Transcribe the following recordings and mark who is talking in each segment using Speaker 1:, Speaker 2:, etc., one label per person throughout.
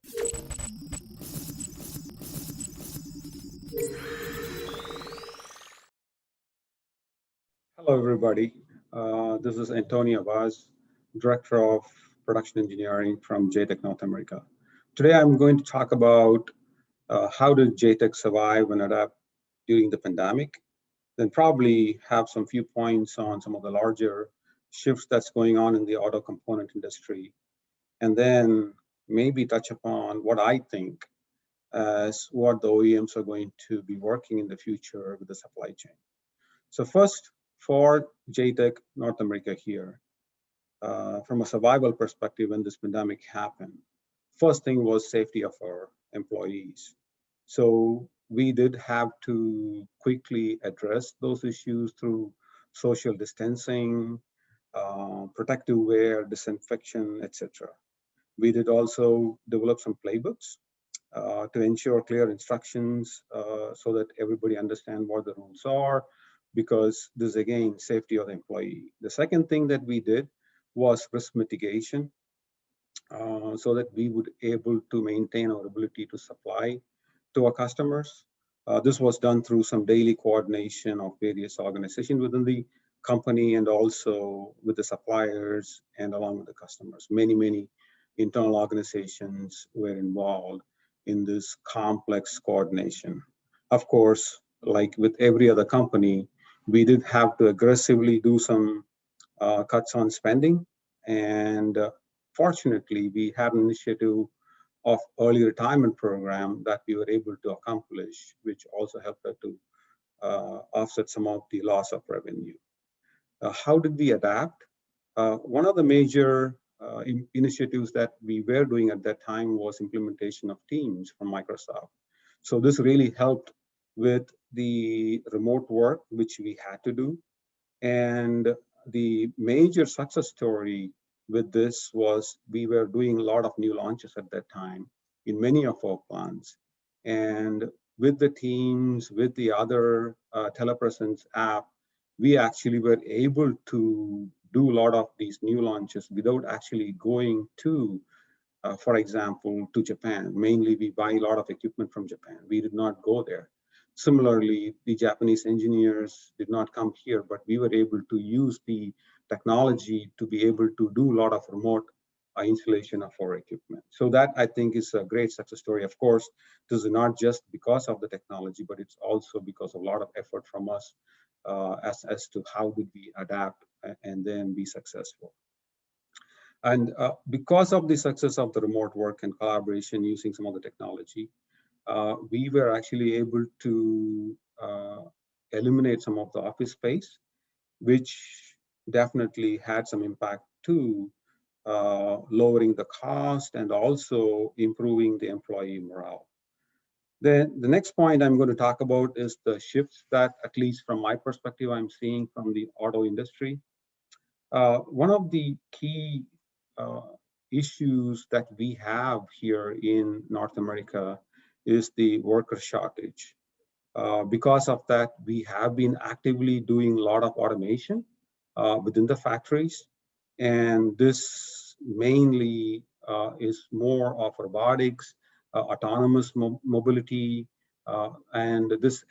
Speaker 1: Hello, everybody. This is Antonio Vaz, Director of Production Engineering from JTEKT North America. Today, I'm going to talk about how did JTEKT survive and adapt during the pandemic, then probably have some few points on some of the larger shifts that's going on in the auto component industry, and then maybe touch upon what I think as what the OEMs are going to be working in the future with the supply chain. So first, for JTEKT North America here, from a survival perspective when this pandemic happened, first thing was safety of our employees. So we did have to quickly address those issues through social distancing, protective wear, disinfection, etc. We did also develop some playbooks to ensure clear instructions so that everybody understand what the rules are, because this is again safety of the employee. The second thing that we did was risk mitigation, so that we would able to maintain our ability to supply to our customers. This was done through some daily coordination of various organizations within the company and also with the suppliers and along with the customers. Many internal organizations were involved in this complex coordination. Of course, like with every other company, we did have to aggressively do some cuts on spending. And fortunately, we had an initiative of early retirement program that we were able to accomplish, which also helped us to offset some of the loss of revenue. How did we adapt? One of the major initiatives that we were doing at that time was implementation of Teams from Microsoft. So this really helped with the remote work, which we had to do. And the major success story with this was we were doing a lot of new launches at that time in many of our plants. And with the Teams, with the other telepresence app, we actually were able to do a lot of these new launches without actually going to, for example, to Japan. Mainly, we buy a lot of equipment from Japan. We did not go there. Similarly, the Japanese engineers did not come here, but we were able to use the technology to be able to do a lot of remote installation of our equipment. So that I think is a great success story. Of course, this is not just because of the technology, but it's also because of a lot of effort from us as to how did we adapt and then be successful. And because of the success of the remote work and collaboration using some of the technology, we were actually able to eliminate some of the office space, which definitely had some impact to lowering the cost and also improving the employee morale. Then the next point I'm going to talk about is the shifts that, at least from my perspective, I'm seeing from the auto industry. One of the key issues that we have here in North America is the worker shortage. Because of that, we have been actively doing a lot of automation within the factories. And this mainly is more of robotics, autonomous mobility, and this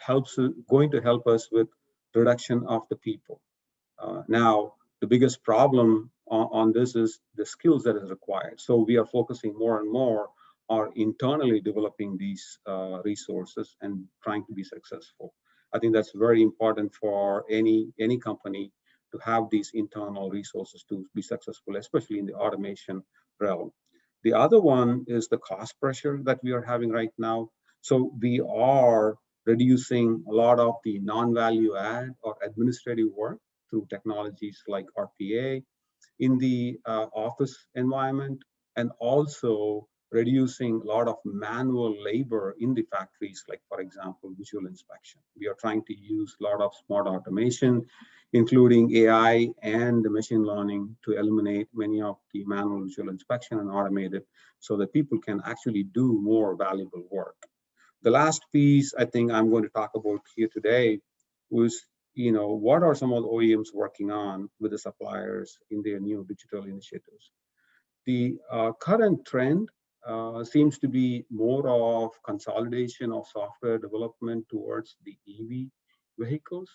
Speaker 1: going to help us with reduction of the people. Now, the biggest problem on this is the skills that is required. So we are focusing more and more on internally developing these resources and trying to be successful. I think that's very important for any company to have these internal resources to be successful, especially in the automation realm. The other one is the cost pressure that we are having right now. So we are reducing a lot of the non-value add or administrative work through technologies like RPA in the office environment, and also reducing a lot of manual labor in the factories, like, for example, visual inspection. We are trying to use a lot of smart automation, including AI and machine learning, to eliminate many of the manual visual inspection and automate it so that people can actually do more valuable work. The last piece I think I'm going to talk about here today was, what are some of the OEMs working on with the suppliers in their new digital initiatives? The current trend seems to be more of consolidation of software development towards the EV vehicles,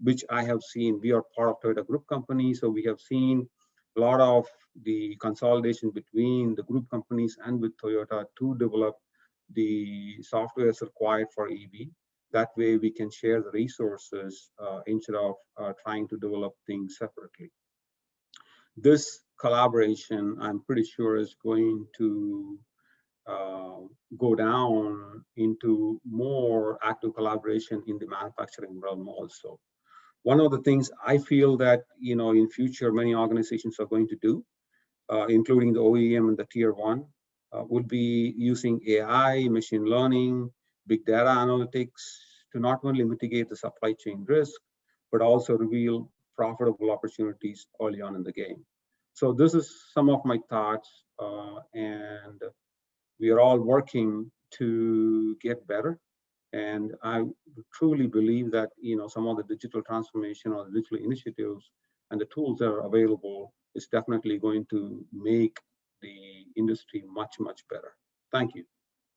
Speaker 1: which I have seen. We are part of Toyota Group company, so we have seen a lot of the consolidation between the group companies and with Toyota to develop the software required for EV. That way we can share the resources instead of trying to develop things separately. This collaboration, I'm pretty sure, is going to go down into more active collaboration in the manufacturing realm also. One of the things I feel that, in future, many organizations are going to do, including the OEM and the tier one, would be using AI, machine learning, big data analytics to not only mitigate the supply chain risk, but also reveal profitable opportunities early on in the game. So this is some of my thoughts, and we are all working to get better. And I truly believe that, some of the digital transformation or digital initiatives and the tools that are available is definitely going to make the industry much, much better. Thank you.